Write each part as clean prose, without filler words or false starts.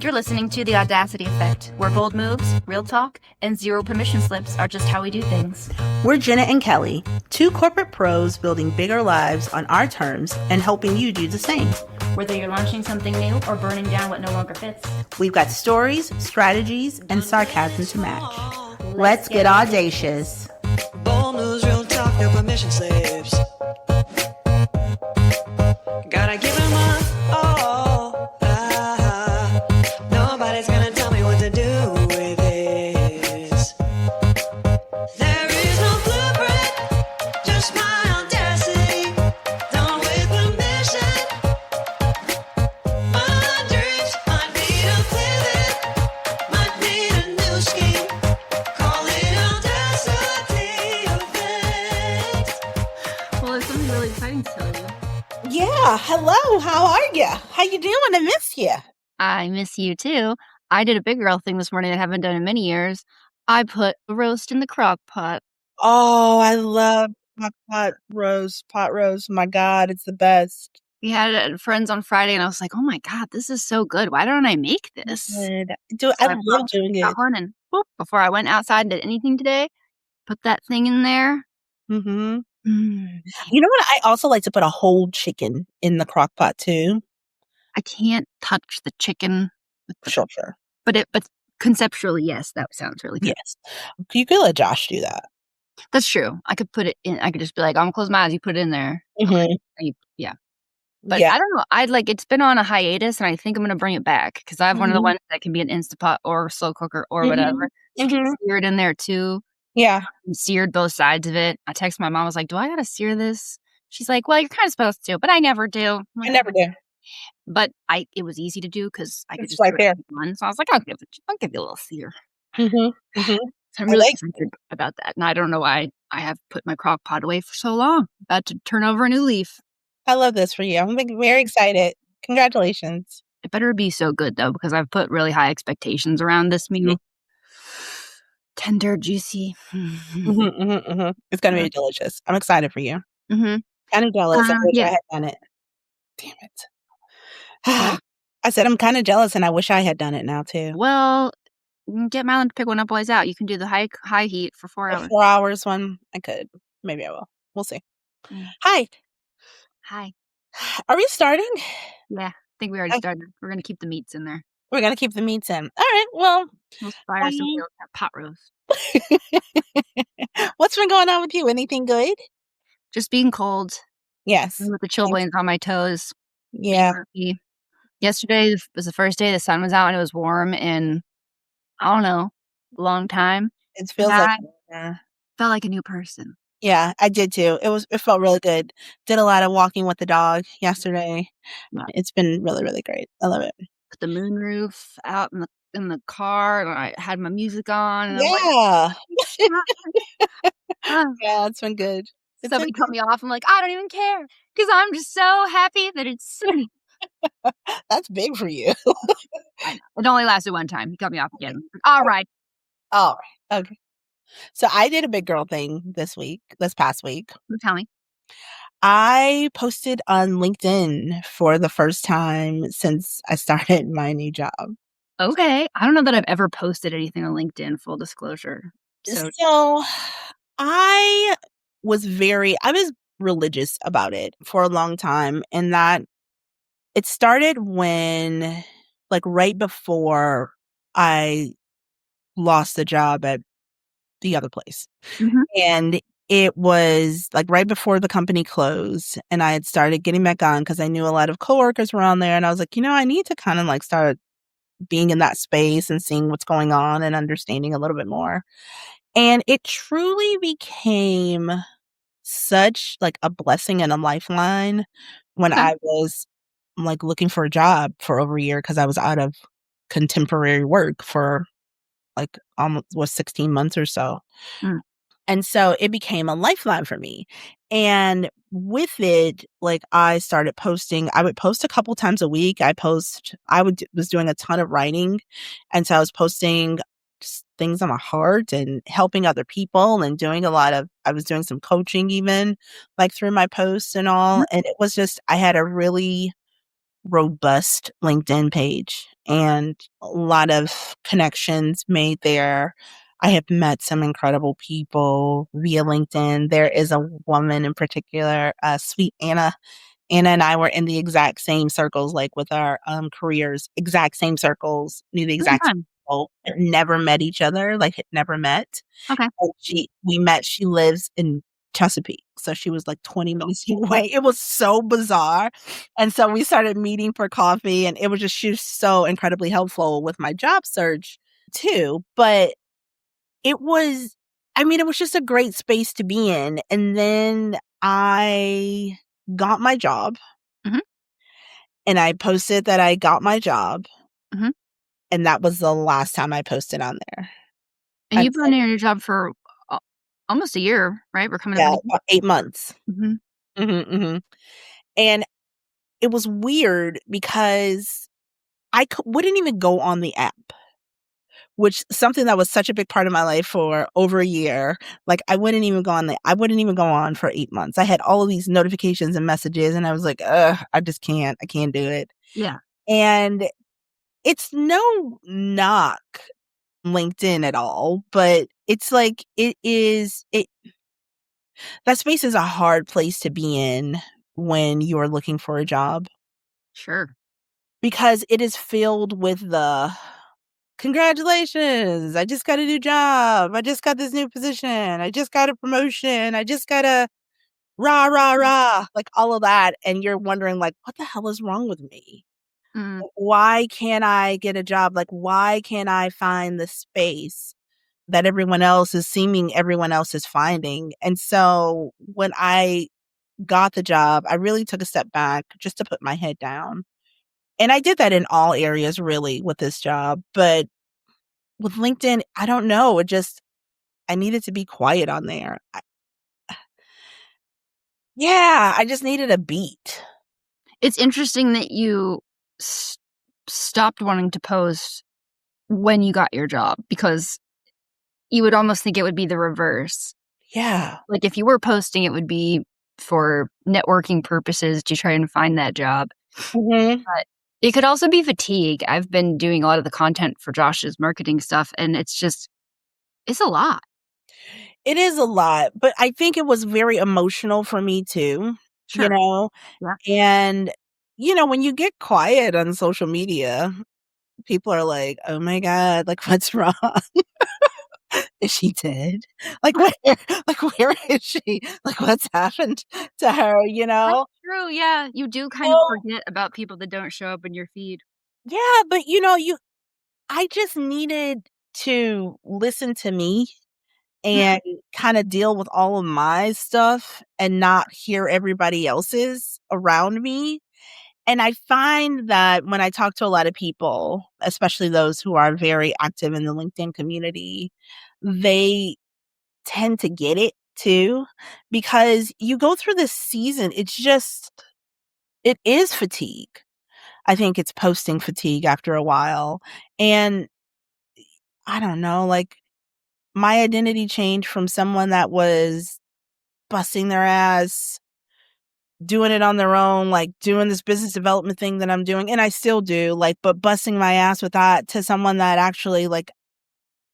You're listening to The Audacity Effect, where bold moves, real talk, and zero permission slips are just how we do things. We're Jenna and Kelly, two corporate pros building bigger lives on our terms and helping you do the same. Whether you're launching something new or burning down what no longer fits, we've got stories, strategies, and sarcasm to match. Let's get audacious. Bold moves, real talk, no permission slips. Gotta give him my all. Nobody's gonna tell me what to do with this. There is no blueprint, just my audacity. Done with permission. My dreams might need a pivot, might need a new scheme. Call it audacity effect. well, there's something really exciting to tell you. Yeah, hello, how are you? How you doing? I miss you. I miss you too. I did a big girl thing this morning that I haven't done in many years. I put a roast in the crock pot. Oh, I love my pot roast. My God, it's the best. We had it at friends on Friday, and I was like, oh my God, this is so good. Why don't I make this? I So love popped doing it. that one, and whoop, before I went outside and did anything today, put that thing in there. Mm-hmm. Mm. You know what? I also like to put a whole chicken in the crock pot too. I can't touch the chicken. Sure. But conceptually, yes, that sounds really good. Yes. You could let Josh do that. That's true. I could put it in. I could just be like, I'm gonna close my eyes. You put it in there. Mm-hmm. Yeah. But Yeah. I don't know. It's been on a hiatus, and I think I'm gonna bring it back because I have one of the ones that can be an Instapot or a slow cooker or whatever. So you can sear it in there too. Yeah. And seared both sides of it. I texted my mom. I was like, "Do I gotta sear this?" She's like, "Well, you're kind of supposed to, but I never do." I never do. But it was easy to do because I could It's just right do it there. in one. So I was like, I'll give you a little sear. Mm-hmm. So I'm I really like excited about that. And I don't know why I have put my crock pot away for so long. About to turn over a new leaf. I love this for you. I'm very excited. Congratulations. It better be so good though, because I've put really high expectations around this meal. Tender, juicy. It's going to be delicious. I'm excited for you. Mm-hmm. Kind of jealous. I wish I had done it. Damn it. I said I'm kind of jealous and I wish I had done it now too. Well, get Madeline to pick one up while he's out. You can do the high heat for 4 hours. 4 hours one. I could. Maybe I will. We'll see. Hi. Are we starting? Yeah, I think we already started. We're going to keep the meats in there. We're going to keep the meats in. All right. Well, we'll fire something else, that pot roast. What's been going on with you? Anything good? Just being cold. Yes. With the chilblains on my toes. Yeah. Yesterday was the first day the sun was out and it was warm in, I don't know, a long time. It feels felt like a new person. Yeah, I did too. It felt really good. Did a lot of walking with the dog yesterday. Yeah. It's been really, really great. I love it. Put the moonroof out in the car and I had my music on. And yeah. Yeah, it's been good. Somebody cut me off. I'm like, I don't even care because I'm just so happy that it's sunny. That's big for you. I know. It only lasted one time. He cut me off again. All right. Okay. So I did a big girl thing this past week. Tell me. I posted on LinkedIn for the first time since I started my new job. Okay. I don't know that I've ever posted anything on LinkedIn, full disclosure. So I was religious about it for a long time. And that it started when, right before I lost the job at the other place. Mm-hmm. And it was right before the company closed and I had started getting back on because I knew a lot of coworkers were on there and I was like, I need to kind of start being in that space and seeing what's going on and understanding a little bit more. And it truly became such a blessing and a lifeline when I was looking for a job for over a year because I was out of contemporary work for almost 16 months or so. And so it became a lifeline for me. And with it, I started posting. I would post a couple times a week. Was doing a ton of writing. And so I was posting things on my heart and helping other people and I was doing some coaching even through my posts and all. And it was just, I had a really robust LinkedIn page and a lot of connections made there. I have met some incredible people via LinkedIn. There is a woman in particular, sweet Anna. Anna and I were in the exact same circles, like with our careers, exact same circles, knew the Oh, exact same fun. people, but never met each other, like had never met. Okay. And we met, she lives in Chesapeake, so she was like 20 minutes away. It was so bizarre. And so we started meeting for coffee, and it was just, she was so incredibly helpful with my job search too. But it was, I mean, it was just a great space to be in. And then I got my job Mhm. and I posted that I got my job. Mhm. And that was the last time I posted on there. And And you've been in your job for a almost a year, right? We're coming up yeah, on a year. about 8 months. Mhm. Mhm, mhm. And it was weird because I wouldn't even go on the app, which something that was such a big part of my life for over a year. Like I wouldn't even go on for 8 months. I had all of these notifications and messages and I was like, ugh, I just can't. I can't do it. Yeah. And it's no knock LinkedIn at all, but it's like that space is a hard place to be in when you're looking for a job Sure. because it is filled with the congratulations, I just got a new job. I just got this new position. I just got a promotion. I just got a rah, rah, rah, like all of that. And you're wondering, like, what the hell is wrong with me? Mm, Why can't I get a job? Like, why can't I find the space that everyone else is finding? And so when I got the job, I really took a step back just to put my head down. And I did that in all areas really with this job. But with LinkedIn, I don't know. I needed to be quiet on there. Yeah, I just needed a beat. it's interesting that you s stopped wanting to post when you got your job because you would almost think it would be the reverse. Yeah. Like, if you were posting, it would be for networking purposes to try and find that job, Mhm. but it could also be fatigue. I've been doing a lot of the content for Josh's marketing stuff, and it's a lot. It is a lot, but I think it was very emotional for me too, you Sure. know? Yeah. And, when you get quiet on social media, people are like, "Oh my god, like, what's wrong? Is she dead? Like, where like, where is she? Like, what's happened to her?" That's true, yeah. You do kind of Oh, forget about people that don't show up in your feed. yeah, but, I just needed to listen to me Mhm. and kinda deal with all of my stuff and not hear everybody else's around me. And I find that when I talk to a lot of people, especially those who are very active in the LinkedIn community, they tend to get it too because you go through this season, it is fatigue. I think it's posting fatigue after a while. And I don't know, like my identity changed from someone that was busting their ass, doing it on their own, like doing this business development thing that I'm doing, and I still do, like, but busting my ass with that to someone that actually, like,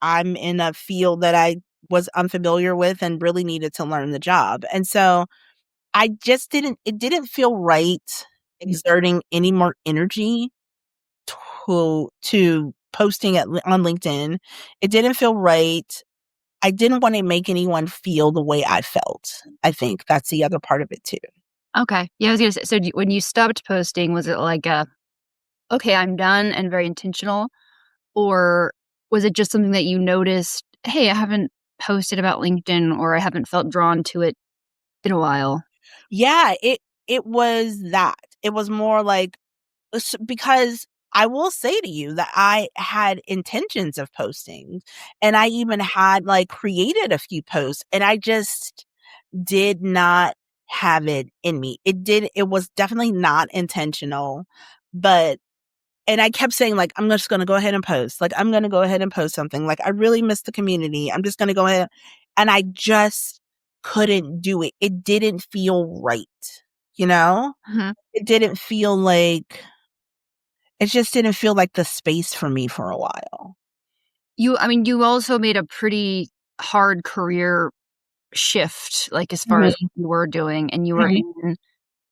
I'm in a field that I was unfamiliar with and really needed to learn the job. And so I just it didn't feel right exerting any more energy to posting on LinkedIn. It didn't feel right. I didn't want to make anyone feel the way I felt. I think that's the other part of it too. Okay. Yeah, I was gonna say, so d when you stopped posting, was it like a, "Okay, I'm done," and very intentional? Or was it just something that you noticed, "Hey, I haven't posted about LinkedIn," or, "I haven't felt drawn to it in a while?" Yeah, it was that. It was more like because I will say to you that I had intentions of posting and I even had like created a few posts and I just did not have it in me. It was definitely not intentional, but and I kept saying like I'm just going to go ahead and post. Like I'm going to go ahead and post something. Like I really miss the community. I'm just going to go ahead and I just couldn't do it. It didn't feel right, you know? Mhm. It didn't feel like it just didn't feel like the space for me for a while. You also made a pretty hard career shift, like, as far as Mhm, what you were doing, and you were mhm. in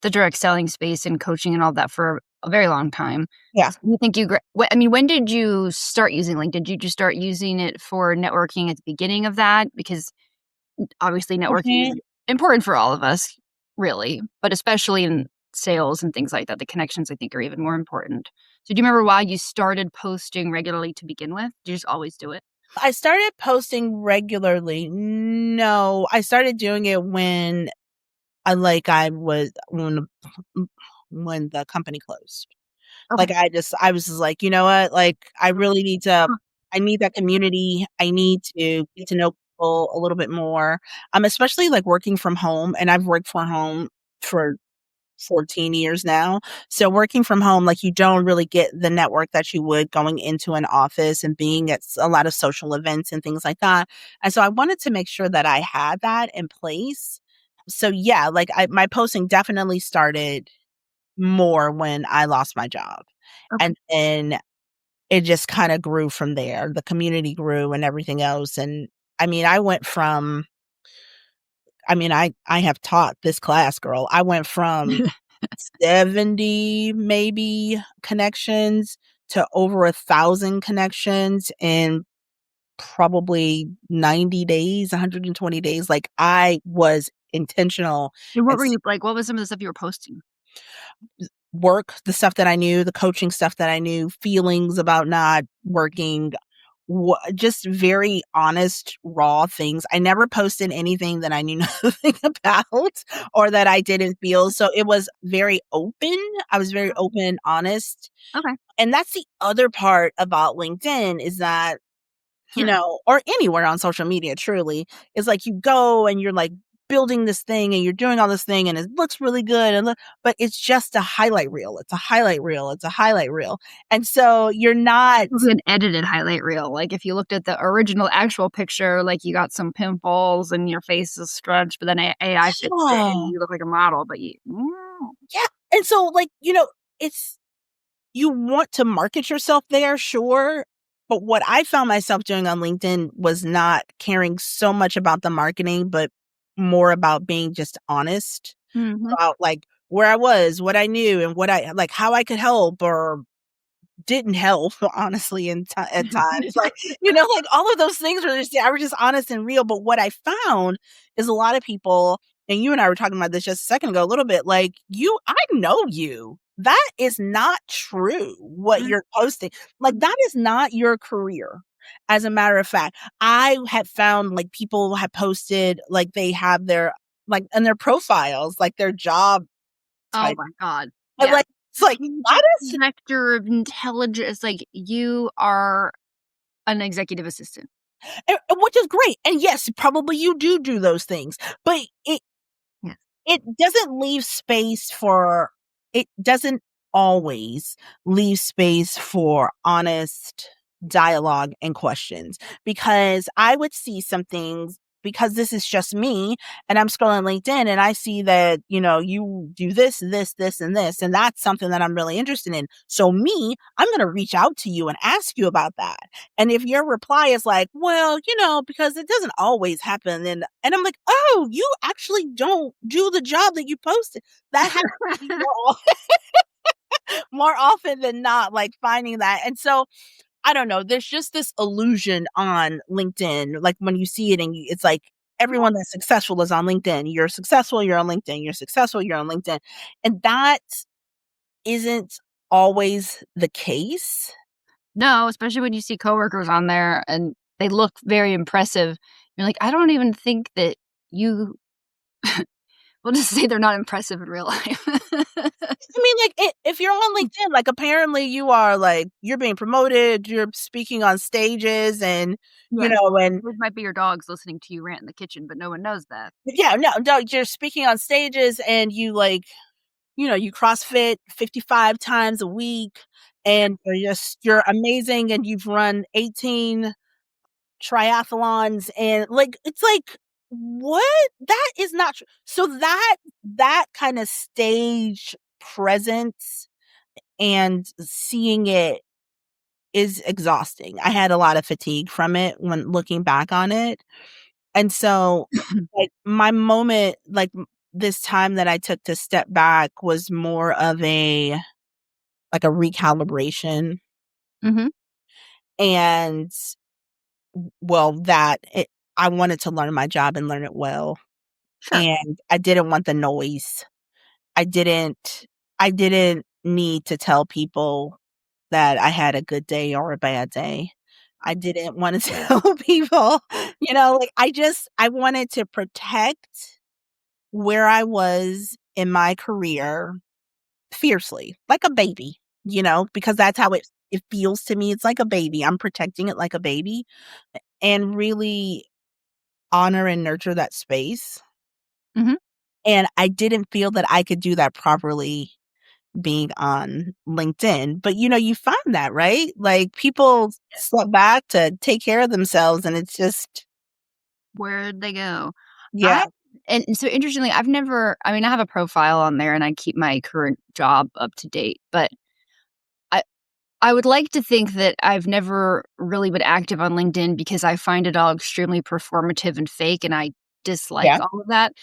the direct selling space and coaching and all that for a very long time. Yeah. So you think you when did you start using LinkedIn? Did you just start using it for networking at the beginning of that? Because obviously networking is Mhm. important for all of us, really, but especially in sales and things like that, the connections I think are even more important. So do you remember why you started posting regularly to begin with? Did you just always do it? I started posting regularly. No, I started doing it when I was when the company closed. Okay. Like, I was just like, "You know what? Like, I need that community. I need to get to know people a little bit more." Especially, like, working from home, and I've worked from home for 14 years now. So working from home, like, you don't really get the network that you would going into an office and being at a lot of social events and things like that. And so I wanted to make sure that I had that in place. So yeah, like my posting definitely started more when I lost my job. Okay. And then it just kind of grew from there. The community grew and everything else. And I mean, I went from I have taught this class, girl. I went from 70 maybe connections to over 1,000 connections in probably 90 days, 120 days. Like, I was intentional And what and were you like, what was some of the stuff you were posting? work, the stuff that I knew, the coaching stuff that I knew, feelings about not working, just very honest, raw things. I never posted anything that I knew nothing about or that I didn't feel. So it was very open. I was very open, honest. Okay. And that's the other part about LinkedIn is that or anywhere on social media truly, is like you go and you're like building this thing and you're doing all this thing and it looks really good but it's just a highlight reel. It's a highlight reel. It's a highlight reel. And so you're not Probably an edited highlight reel, like, if you looked at the original actual picture, like, you got some pimples and your face is scrunched, but then AI fixed it and yeah. you look like a model, but Yeah. And so like, it's you want to market yourself there, sure. But what I found myself doing on LinkedIn was not caring so much about the marketing, but more about being just honest Mhm. about like where I was, what I knew, and what I like, how I could help or didn't help, honestly, at times. Like, like all of those things were just, I was just honest and real. But what I found is a lot of people, and you and I were talking about this just a second ago, a little bit like, I know you. That is not true what Mm, you're posting. Like, that is not your career. As a matter of fact, I had found like people have posted, like, they have their, like, in their profiles, like their job oh type. my god. And Yeah. like, it's like, Huge that is vector of intelligence, like, you are an executive assistant. and which is great, and yes, probably you do those things, but Yes. it doesn't leave space for it doesn't always leave space for honest dialogue and questions, because I would see some things because this is just me and I'm scrolling LinkedIn and I see that, you do this, this, and this, and that's something that I'm really interested in. So me, I'm going to reach out to you and ask you about that. And if your reply is like, well, because it doesn't always happen, and I'm like, oh, you actually don't do the job that you posted. That happens to me more often than not, like finding that. And so I don't know, there's just this illusion on LinkedIn. Like when you see it and it's like everyone that's successful is on LinkedIn. You're successful, you're on LinkedIn. You're successful, you're on LinkedIn. And that isn't always the case. No, especially when you see coworkers on there and they look very impressive. You're like, "I don't even think that you" we'll just say they're not impressive in real life. I mean, like, if you're on LinkedIn, like, apparently you are, like, you're being promoted, you're speaking on stages and, Yes. and Those might be your dogs listening to you rant in the kitchen, but no one knows that. yeah, no, you're speaking on stages and you, like, you CrossFit 55 times a week and you're amazing and you've run 18 triathlons and, like, it's like, what? That is not true. So that kind of stage presence and seeing it is exhausting. I had a lot of fatigue from it when looking back on it. And so, like, my moment, like, this time that I took to step back was more of a recalibration, Mhm. and, well, that it I wanted to learn my job and learn it well, Sure. and I didn't want the noise. I didn't I didn't need to tell people that I had a good day or a bad day. I didn't wanna tell people, like, I wanted to protect where I was in my career fiercely, like a baby, because that's how it feels to me. It's like a baby. I'm protecting it like a baby and really honor and nurture that space. Mhm. And I didn't feel that I could do that properly being on LinkedIn. But you find that, right? Like people step back to take care of themselves and it's just Where'd they go? yeah. I and so interestingly, I've never I mean, I have a profile on there and I keep my current job up to date, but I I would like to think that I've never really been active on LinkedIn because I find it all extremely performative and fake, and I dislike Yeah. all of that.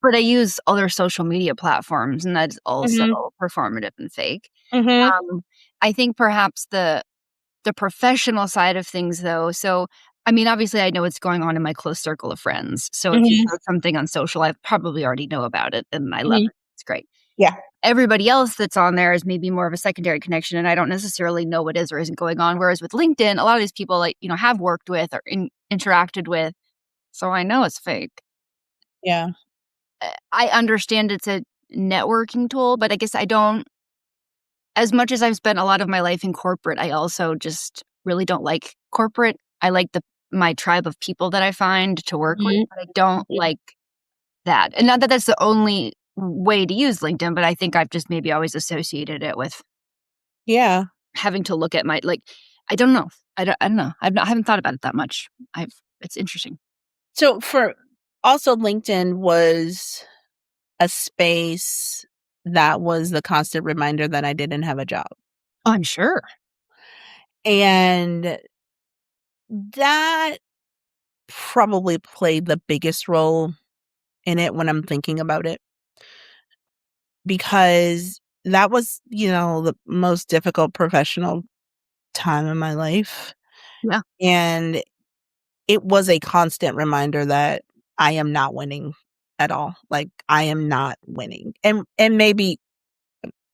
But I use other social media platforms, and that's also Mhm. performative and fake. Mhm. Um, I think perhaps the professional side of things, though, so, I mean, obviously, I know what's going on in my close circle of friends, so if you Mhm. post something on social, I probably already know about it, and I love Mhm. it. It's great. Yeah. Everybody else that's on there is maybe more of a secondary connection, and I don't necessarily know what is or isn't going on, whereas with LinkedIn, a lot of these people, like, have worked with or interacted with, so I know it's fake. Yeah. I understand it's a networking tool, but I guess I don't as much as I've spent a lot of my life in corporate, I also just really don't like corporate. I like my tribe of people that I find to work with, Mhm. but I don't Mhm. like that. And not that that's the only way to use LinkedIn, but I think I've just maybe always associated it with Yeah. having to look at my I don't know. I don't know. I haven't thought about it that much. I've It's interesting. So for also LinkedIn was a space that was the constant reminder that I didn't have a job. Oh, I'm sure. And that probably played the biggest role in it when I'm thinking about it because that was, the most difficult professional time in my life. Yeah. And it was a constant reminder that I am not winning at all. Like I am not winning. And maybe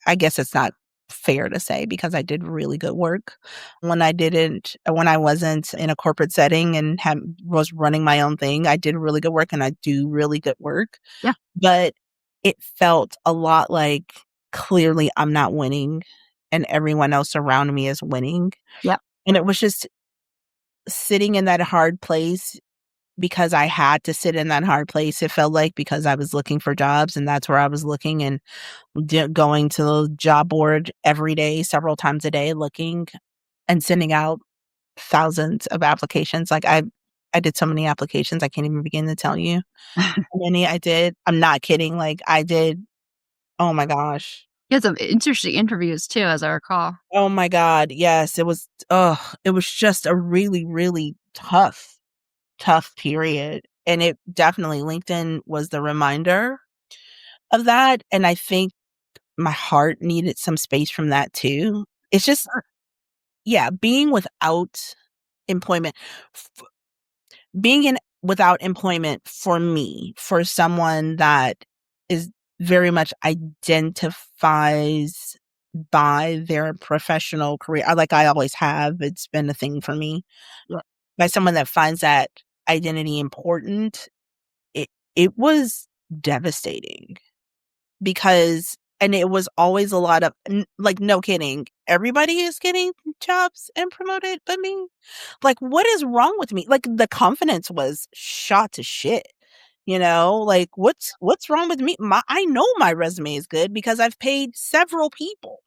I guess it's not fair to say because I did really good work when I wasn't in a corporate setting and was running my own thing. I did really good work and I do really good work, Yeah. but it felt a lot like clearly I'm not winning and everyone else around me is winning. Yeah. And it was just sitting in that hard place because I had to sit in that hard place. It felt like because I was looking for jobs and that's where I was looking and going to the job board every day, several times a day, looking and sending out thousands of applications. Like I did so many applications, I can't even begin to tell you how many I did. I'm not kidding. Like I did, oh my gosh. You had some interesting interviews too, as I recall. Oh my God. Yes. It was just a really, really tough period. And it definitely LinkedIn was the reminder of that. And I think my heart needed some space from that too. It's just yeah, employment f being in without employment for me, for someone that is very much identifies by their professional career, like I always have, it's been a thing for me. Yeah. By someone that finds that identity important, it it was devastating. Because and it was always a lot of like, no kidding, everybody is getting jobs and promoted but me? Like, what is wrong with me? Like, the confidence was shot to shit, Like, what's wrong with me? I know my resume is good because I've paid several people.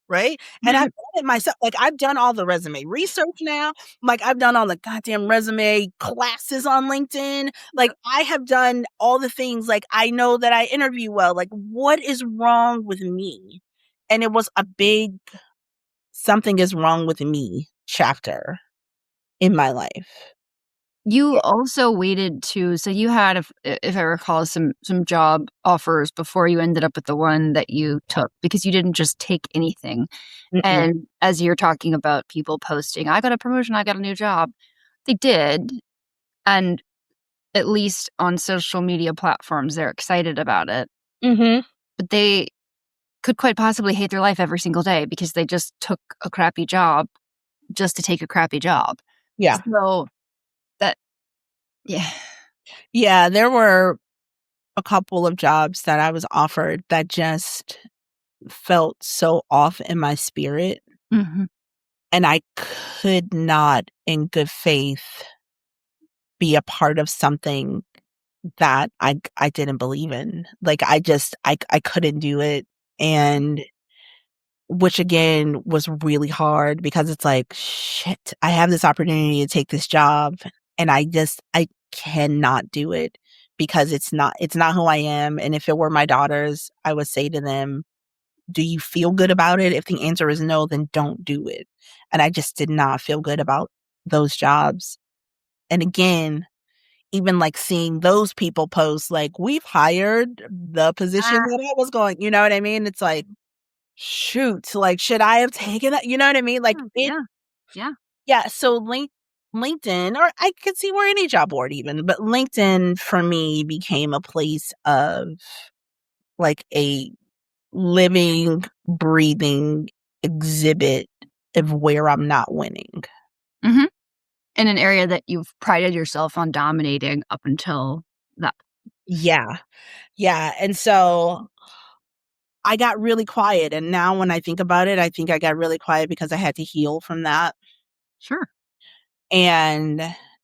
Right? And I've done it myself. Like, I've done all the resume research now. Like, I've done all the goddamn resume classes on LinkedIn. Like, I have done all the things. Like, I know that I interview well. Like, what is wrong with me? And it was a big something is wrong with me chapter in my life. You also waited to so you had, if I recall, some job offers before you ended up with the one that you took because you didn't just take anything. Mm-mm. And as you're talking about people posting, "I got a promotion, I got a new job," they did, and at least on social media platforms, they're excited about it, Mhm. but they could quite possibly hate their life every single day because they just took a crappy job just to take a crappy job. Yeah. So that yeah. Yeah, there were a couple of jobs that I was offered that just felt so off in my spirit, Mhm. and I could not in good faith be a part of something that I didn't believe in. Like, I couldn't do it, and which again was really hard because it's like, "Shit, I have this opportunity to take this job, and I cannot do it because it's not who I am, and if it were my daughters, I would say to them, 'Do you feel good about it?' If the answer is no, then don't do it." And I just did not feel good about those jobs. And again, even, like, seeing those people post, like, "We've hired the position Ah, that I was going," you know what I mean? It's like, shoot, like, should I have taken it? You know what I mean? Like, it yeah, yeah. yeah, so LinkedIn, or I could see where any job board even, but LinkedIn for me became a place of, like, a living, breathing exhibit of where I'm not winning. Mhm. In an area that you've prided yourself on dominating up until that. Yeah, yeah, and so I got really quiet, and now when I think about it, I think I got really quiet because I had to heal from that. Sure. And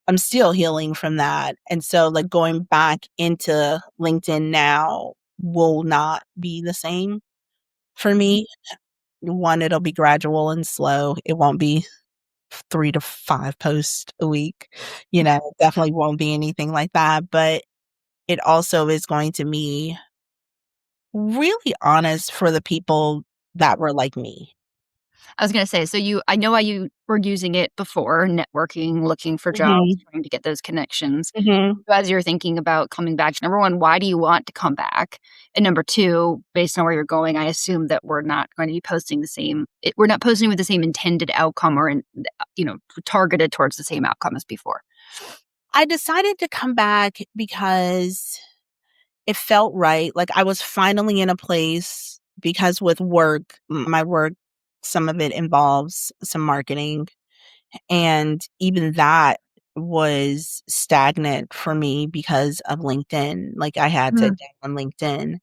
I'm still healing from that. And so, like, going back into LinkedIn now will not be the same for Mhm. me. One, it'll be gradual and slow. It won't be 3 to 5 posts a week. Definitely won't be anything like that. But it also is going to be really honest for the people that were like me. I was gonna say, so I know why you were using it before, networking, looking for jobs, Mhm. trying to get those connections. Mhm. As you're thinking about coming back, number 1, why do you want to come back? And number 2, based on where you're going, I assume that we're not going to be posting we're not posting with the same intended outcome or targeted towards the same outcome as before. I decided to come back because it felt right, like, I was finally in a place because with work, my work, some of it involves some marketing, and even that was stagnant for me because of LinkedIn, like, I had to Mm. get on LinkedIn,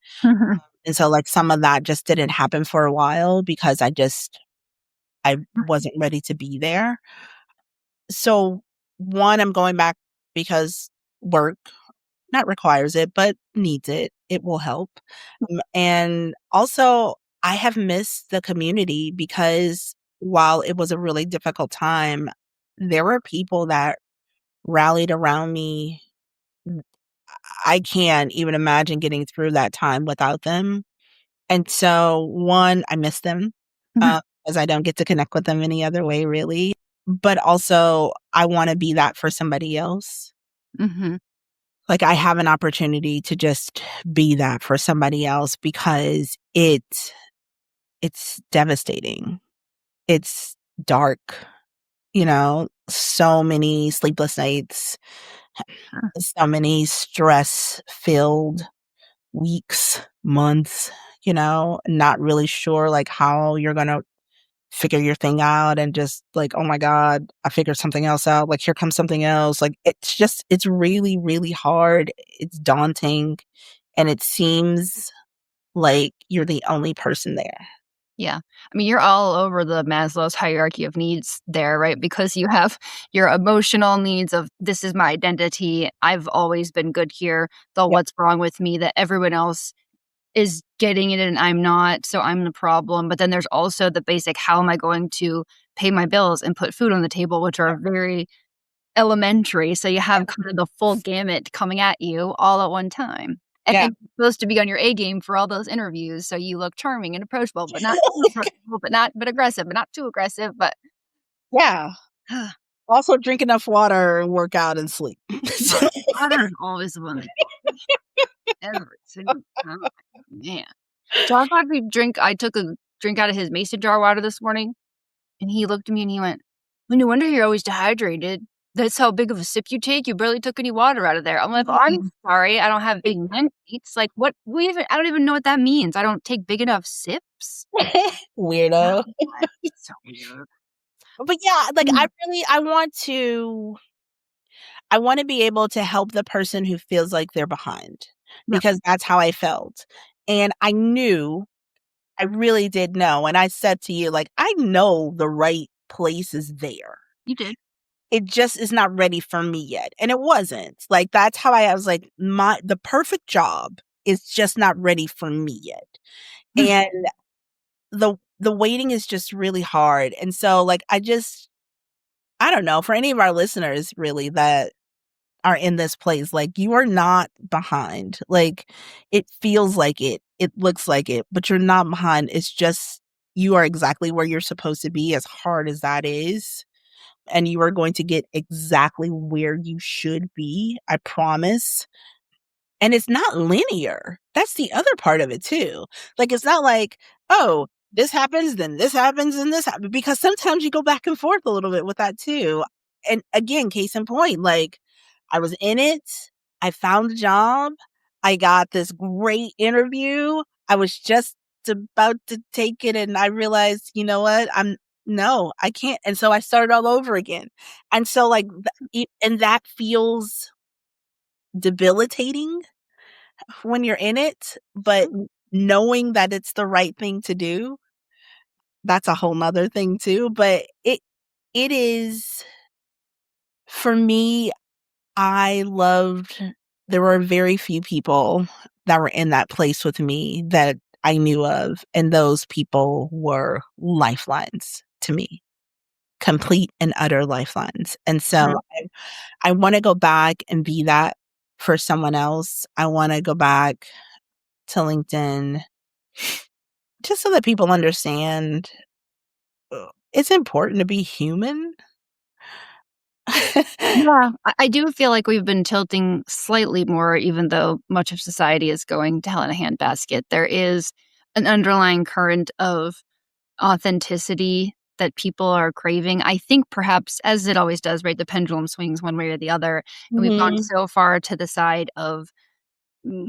and so, like, some of that just didn't happen for a while because I wasn't ready to be there. So, 1, I'm going back because work not requires it, but needs it. It will help. And also, I have missed the community because while it was a really difficult time, there were people that rallied around me. I can't even imagine getting through that time without them. And so, 1, I miss them, as I don't get to connect with them any other way, really. But also, I wanna be that for somebody else. Mhm. Like, I have an opportunity to just be that for somebody else because it's devastating. It's dark, so many sleepless nights, Sure. so many stress-filled weeks, months, not really sure, like, how you're gonna figure your thing out and just like, "Oh my god, I figured something else out." Like, here comes something else. Like, it's really, really hard. It's daunting, and it seems like you're the only person there. Yeah. I mean, you're all over the Maslow's hierarchy of needs there, right? Because you have your emotional needs of this is my identity. I've always been good here. The Yep, what's wrong with me that everyone else is getting it and I'm not, so I'm the problem. But then there's also the basic how am I going to pay my bills and put food on the table, which are yep, very elementary. So you have yep. kind of the full gamut coming at you all at one time. Yeah. and you're supposed to be on your A game for all those interviews, so you look charming and approachable, but not too approachable, but aggressive, but not too aggressive, but Yeah. Also drink enough water, work out, and sleep. water water is always the one that every single time, man. John had me drink I took a drink out of his mason jar water this morning, and he looked at me and he went, "Well, no wonder you're always dehydrated. That's how big of a sip you take. You barely took any water out of there." I'm like, "Oh, I'm sorry. I don't have big menses." Like, what we even I don't even know what that means. I don't take big enough sips? Weirdo. So weird. But yeah, like Mm, I want to be able to help the person who feels like they're behind yep, because that's how I felt. And I really did know. And I said to you, like, I know the right place is there. you did. It just is not ready for me yet. And it wasn't. Like, that's how I was like, the perfect job is just not ready for me yet. Mm, And the waiting is just really hard. And so like I don't know, for any of our listeners really that are in this place, like you are not behind. Like it feels like it looks like it, but you're not behind. It's just you are exactly where you're supposed to be, as hard as that is. And you are going to get exactly where you should be. I promise. And it's not linear. That's the other part of it too. Like, it's not like, oh, this happens, then this happens, and this happens. Because sometimes you go back and forth a little bit with that too. And again, case in point, like, I was in it. I found a job. I got this great interview. I was just about to take it. And I realized, you know what? No, I can't. And so I started all over again. And so, like, and that feels debilitating when you're in it, but knowing that it's the right thing to do, that's a whole nother thing too. But it is for me, I loved there were very few people that were in that place with me that I knew of, and those people were lifelines to me. Complete and utter lifelines. And so mhm. I want to go back and be that for someone else. I want to go back to LinkedIn just so that people understand, it's important to be human. Yeah, I do feel like we've been tilting slightly more even though much of society is going to hell in a handbasket. There is an underlying current of authenticity that people are craving. I think perhaps, as it always does, right, the pendulum swings one way or the other, and we've gone Mhm, so far to the side of mm,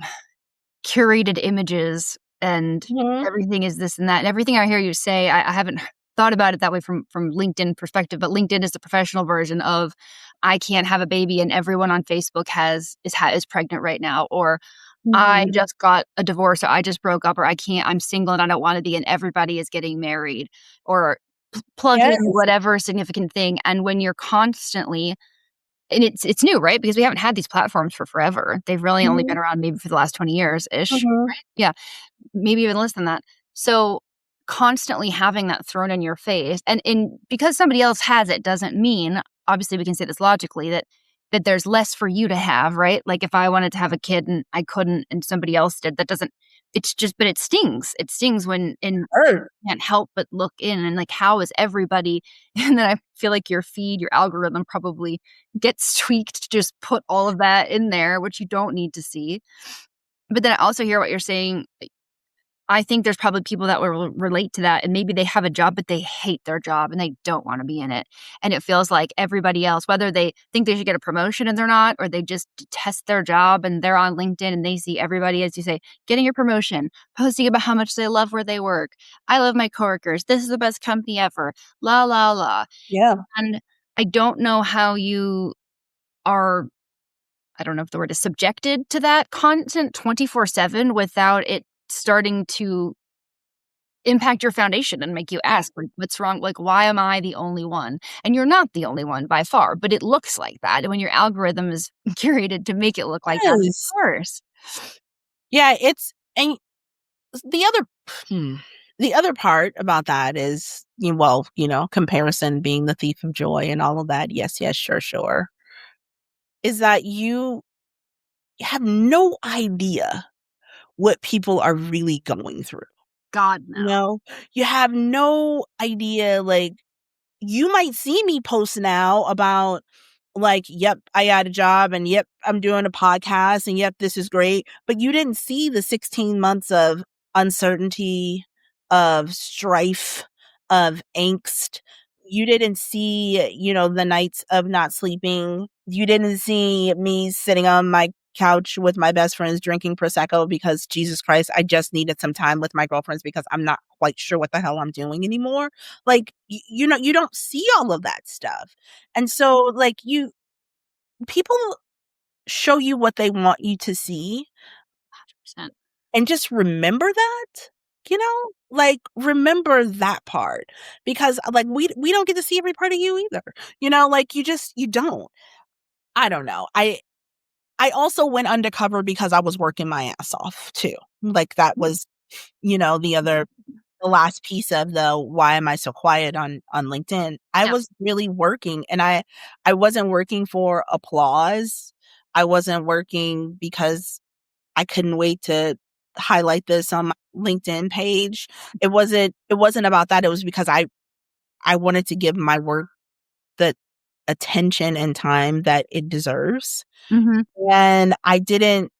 curated images and mhm, everything is this and that, and everything I hear you say, I haven't thought about it that way from LinkedIn perspective, but LinkedIn is the professional version of, I can't have a baby and everyone on Facebook is pregnant right now, or I mhm. just got a divorce, or I just broke up, or I'm single and I don't wanna be, and everybody is getting married, or plug in Yes. whatever significant thing, and when you're constantly and it's new, right? Because we haven't had these platforms for forever. They've really only been Mhm, around maybe for the last 20 years-ish, mhm. right? Yeah, maybe even less than that. So, constantly having that thrown in your face and because somebody else has it doesn't mean obviously, we can say this logically, that there's less for you to have, right? Like, if I wanted to have a kid and I couldn't and somebody else did, that doesn't it's just but it stings. It stings when and Hurt. can't help but look in and, like, how is everybody and then I feel like your feed, your algorithm probably gets tweaked to just put all of that in there, which you don't need to see. But then I also hear what you're saying. I think there's probably people that will relate to that, and maybe they have a job, but they hate their job, and they don't wanna be in it, and it feels like everybody else, whether they think they should get a promotion and they're not, or they just detest their job and they're on LinkedIn and they see everybody, as you say, getting a promotion, posting about how much they love where they work. "I love my coworkers. This is the best company ever. La, la, la." Yeah. And I don't know how you are I don't know if the word is subjected to that content 24/7 without it starting to impact your foundation and make you ask, like, "What's wrong? Like, why am I the only one?" And you're not the only one by far, but it looks like that, and when your algorithm is curated to make it look like that, it's Yes. worse. Yeah, it's and the other hmm, the other part about that is, well, comparison being the thief of joy and all of that. Yes, yes, sure, sure. Is that you have no idea what people are really going through. God, You no. know, you have no idea, like, you might see me post now about, like, yep, I got a job, and yep, I'm doing a podcast, and yep, this is great. But you didn't see the 16 months of uncertainty, of strife, of angst. You didn't see, the nights of not sleeping. You didn't see me sitting on my couch with my best friends drinking prosecco because Jesus Christ, I just needed some time with my girlfriends because I'm not quite sure what the hell I'm doing anymore. Like, you don't see all of that stuff. And so, like, people show you what they want you to see, 100%. and just remember that, like, remember that part, because, like, we don't get to see every part of you either. Like, you don't. I don't know. I also went undercover because I was working my ass off too. Like, that was, the last piece of the why am I so quiet on LinkedIn. I Yeah. was really working, and I wasn't working for applause. I wasn't working because I couldn't wait to highlight this on my LinkedIn page. It wasn't about that. It was because I wanted to give my work the attention and time that it deserves. Mhm. And I didn't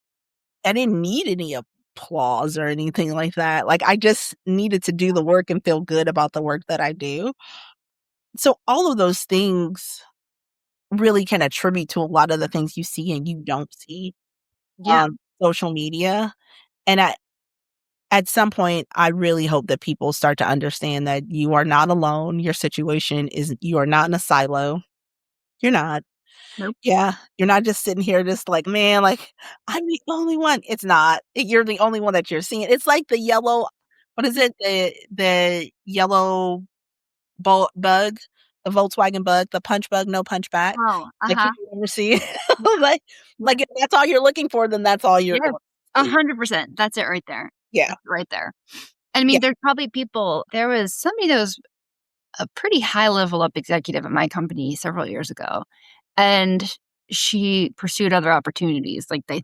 need any applause or anything like that. Like, I just needed to do the work and feel good about the work that I do. So all of those things really can attribute to a lot of the things you see and you don't see Yeah. on social media. And at some point, I really hope that people start to understand that you are not alone. Your situation is you are not in a silo. You're not. Nope. Yeah, you're not just sitting here just like, "Man, like, I'm the only one." It's not. You're the only one that you're seeing. It's like the yellow what is it? The yellow bug, the Volkswagen bug, the punch bug, no punch back. Oh, Like, uh-huh. if you ever see Yeah, like yeah, like, if that's all you're looking for, then that's all you're yeah. going to see. 100%. That's it right there. Yeah, That's it right there. I yeah. mean, there's probably people there was somebody that was a pretty high level up executive at my company several years ago, and she pursued other opportunities, like, they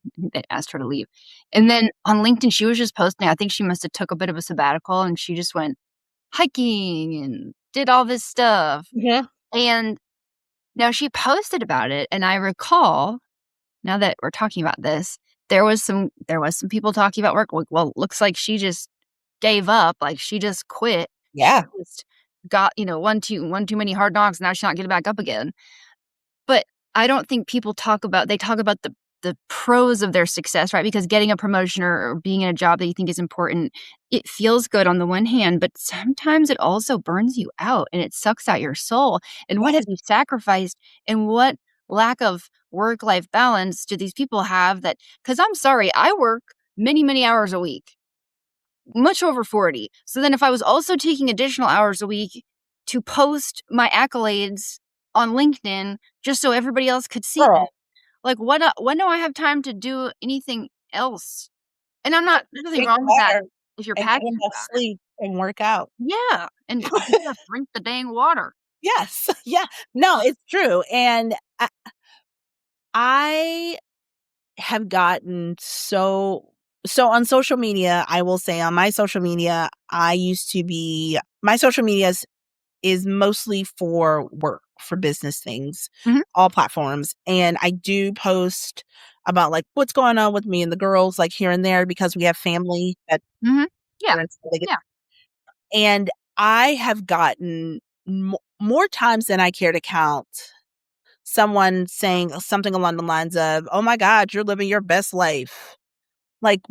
asked her to leave. And then on LinkedIn, she was just posting I think she must have took a bit of a sabbatical, and she just went hiking and did all this stuff. Yeah. And now she posted about it, and I recall, now that we're talking about this, there was some people talking about work, like, well, looks like she just gave up, like, she just quit. She Yeah. just got, one too many hard knocks, now she's not getting back up again. But I don't think people talk about the pros of their success, right? Because getting a promotion or being in a job that you think is important, it feels good on the one hand, but sometimes it also burns you out and it sucks out your soul. And what have Yes. you sacrificed? And what lack of work-life balance do these people have that? Because I'm sorry, I work many, many hours a week, much over 40. So then if I was also taking additional hours a week to post my accolades on LinkedIn just so everybody else could see them, Girl, like, when do I have time to do anything else? And there's nothing drink wrong with that water if you're and get passionate enough about it. sleep and work out. Yeah, and you just drink the dang water. Yes. Yeah. No, it's true. And I have gotten so on social media, I will say on my social media, I used to be my social media is mostly for work, for business things, Mhm, all platforms. And I do post about, like, what's going on with me and the girls, like, here and there, because we have family that mhm. Yeah, parents, they get, yeah. and I have gotten more times than I care to count someone saying something along the lines of, "Oh my god, you're living your best life." Like,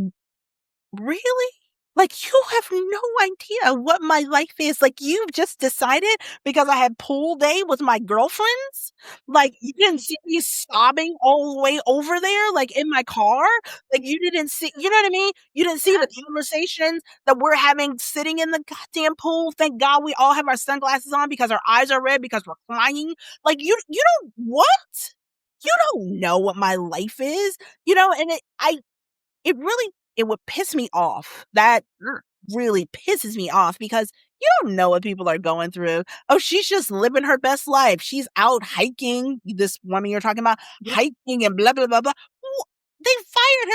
really? Like, you have no idea what my life is. Like, you've just decided because I had pool day with my girlfriends? Like, you didn't see me sobbing all the way over there, like, in my car? Like, you didn't see, you know what I mean? You didn't see the conversations that we're having sitting in the goddamn pool. Thank God we all have our sunglasses on because our eyes are red because we're crying. Like, you don't what? You don't know what my life is, and it would piss me off. That Sure. really pisses me off because you don't know what people are going through. Oh, she's just living her best life. She's out hiking. This woman you're talking about, Yeah. hiking and blah, blah, blah, blah. they fired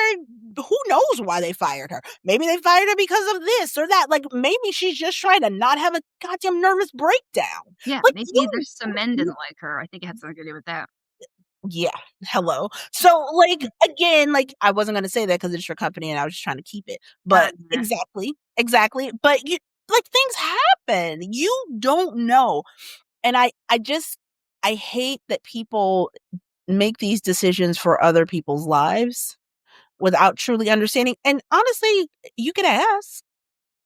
her. Who knows why they fired her? Maybe they fired her because of this or that. Like, maybe she's just trying to not have a goddamn nervous breakdown. Yeah, Like, maybe you there's some men didn't like her. I think it had something to do with that. yeah, hello. So, like, again, like, I wasn't gonna say that because it's your company and I was just trying to keep it. But Yeah. exactly. But you like, things happen. You don't know. And I hate that people make these decisions for other people's lives without truly understanding. And honestly, you can ask.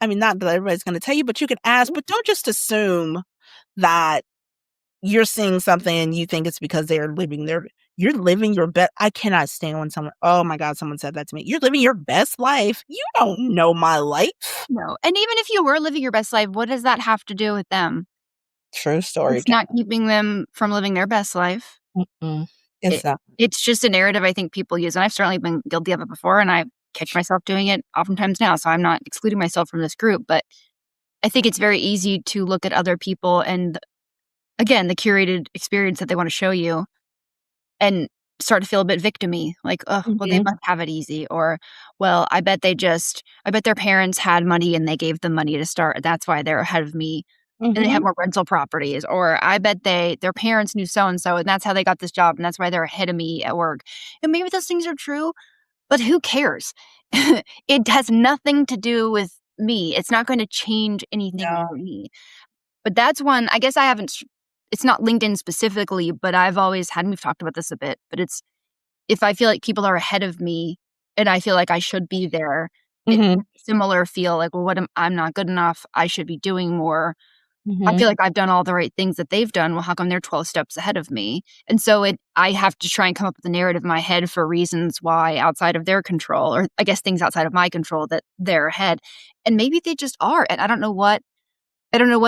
I mean, not that everybody's gonna tell you, but you can ask, but don't just assume that you're seeing something and you think it's because they're living their you're living your best. I cannot stand when someone, oh my God, someone said that to me. You're living your best life. You don't know my life. No, and even if you were living your best life, what does that have to do with them? True story. It's not keeping them from living their best life. Mm-mm. It's It not. it's just a narrative I think people use, and I've certainly been guilty of it before, and I catch myself doing it oftentimes now, so I'm not excluding myself from this group, but I think it's very easy to look at other people and, again, the curated experience that they wanna show you and start to feel a bit victim-y, like, "Oh, well, they Mhm. must have it easy," or, "Well, I bet their parents had money and they gave them money to start, that's why they're ahead of me, and they have Mhm. more rental properties," or, "I bet their parents knew so and so, and that's how they got this job, and that's why they're ahead of me at work." And maybe those things are true, but who cares? It has nothing to do with me, it's not gonna change anything No. for me. But that's one I guess I haven't it's not LinkedIn specifically, but I've always had and we've talked about this a bit, but it's if I feel like people are ahead of me and I feel like I should be there, it's Mhm. similar feel like, "Well, I'm not good enough, I should be doing more." I Mhm. feel like I've done all the right things that they've done, well, how come they're 12 steps ahead of me? And so I have to try and come up with a narrative in my head for reasons why outside of their control, or I guess things outside of my control that they're ahead. And maybe they just are, and I don't know what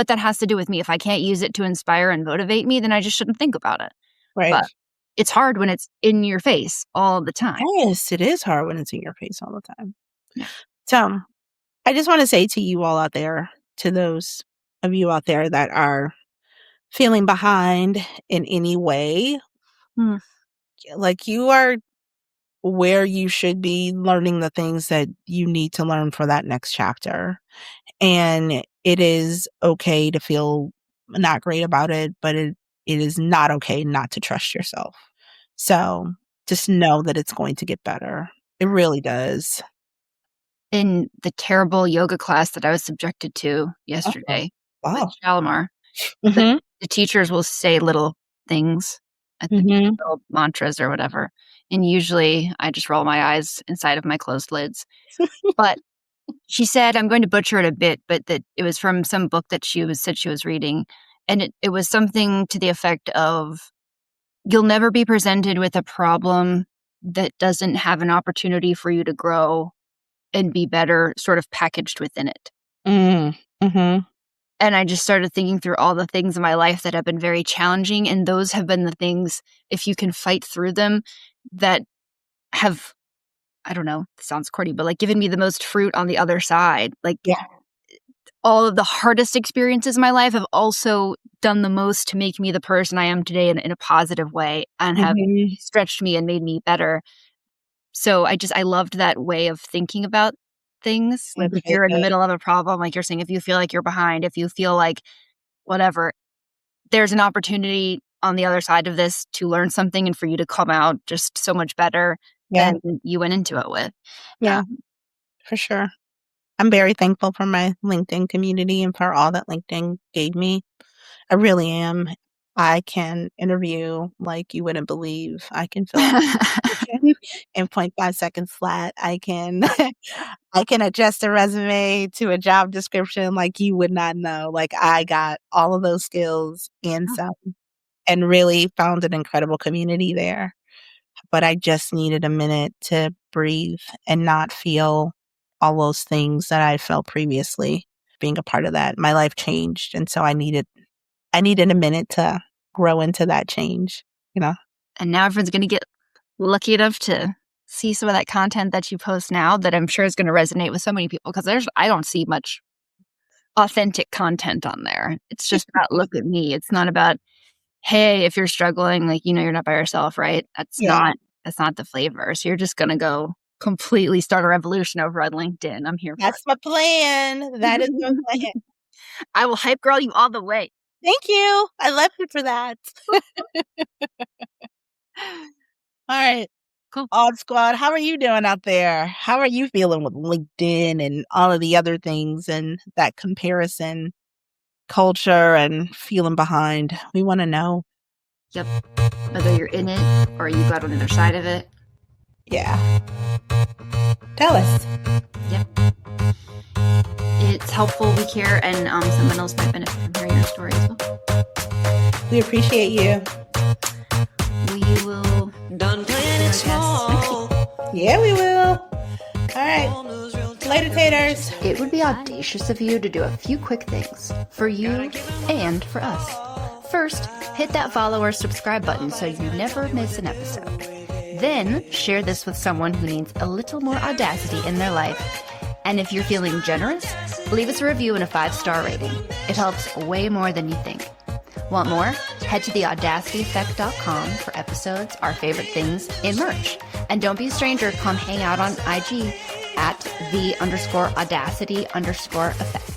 that has to do with me. If I can't use it to inspire and motivate me, then I just shouldn't think about it. Right. But it's hard when it's in your face all the time. Yes, it is hard when it's in your face all the time. Yeah. So, I just wanna say to you all out there, to those of you out there that are feeling behind in any way, Mm. like, you are where you should be learning the things that you need to learn for that next chapter. And it is okay to feel not great about it, but it is not okay not to trust yourself. So, just know that it's going to get better. It really does. In the terrible yoga class that I was subjected to Uh-oh. yesterday with Wow. Shalimar, the Mhm. the teachers will say little things at the Mhm. little mantras or whatever, and usually I just roll my eyes inside of my closed lids. But she said I'm going to butcher it a bit, but that it was from some book that said she was reading, and it was something to the effect of, "You'll never be presented with a problem that doesn't have an opportunity for you to grow and be better sort of packaged within it." Mm. Mhm. And I just started thinking through all the things in my life that have been very challenging, and those have been the things, if you can fight through them, that have I don't know, it sounds corny, but, like, given me the most fruit on the other side. Like, Yeah. all of the hardest experiences in my life have also done the most to make me the person I am today in a positive way and have Mhm. stretched me and made me better. So I loved that way of thinking about things. Like, if you're in the Good. middle of a problem, like you're saying, if you feel like you're behind, if you feel like whatever, there's an opportunity on the other side of this to learn something and for you to come out just so much better Yeah. than you went into it with. Yeah, Um, for sure. I'm very thankful for my LinkedIn community and for all that LinkedIn gave me. I really am. I can interview like you wouldn't believe. I can fill out application in point 0.5 seconds flat. I can I can adjust a resume to a job description like you would not know. Like, I got all of those skills and some, and really found an incredible community there. But I just needed a minute to breathe and not feel all those things that I felt previously being a part of that. My life changed, and so I needed a minute to grow into that change, you know? and now everyone's gonna get lucky enough to see some of that content that you post now that I'm sure is gonna resonate with so many people because I don't see much authentic content on there. It's just about, "Look at me." It's not about, "Hey, if you're struggling, like, you're not by yourself," right? Yeah. That's not the flavor. So you're just going to go completely start a revolution over on LinkedIn. I'm here for That's my plan. That is my it. plan. I will hype girl you all the way. Thank you. I love you for that. All right. Cool. Odd Squad, how are you doing out there? How are you feeling with LinkedIn and all of the other things and that comparison culture and feeling behind? We want to know. Yep. Whether you're in it or you got on the other side of it. Yeah. Tell us. Yep. It's helpful. We care, and someone else might benefit from hearing your story as well. We appreciate you. We will. Done playing it small. Yeah, we will. All right. Later, taters. It would be audacious of you to do a few quick things for you and for us. First, hit that follow or subscribe button so you never miss an episode. Then, share this with someone who needs a little more audacity in their life. And if you're feeling generous, leave us a review and a 5-star rating. It helps way more than you think. Want more? Head to theaudacityeffect.com for episodes, our favorite things, and merch. And don't be a stranger, come hang out on IG at @the_audacity_effect.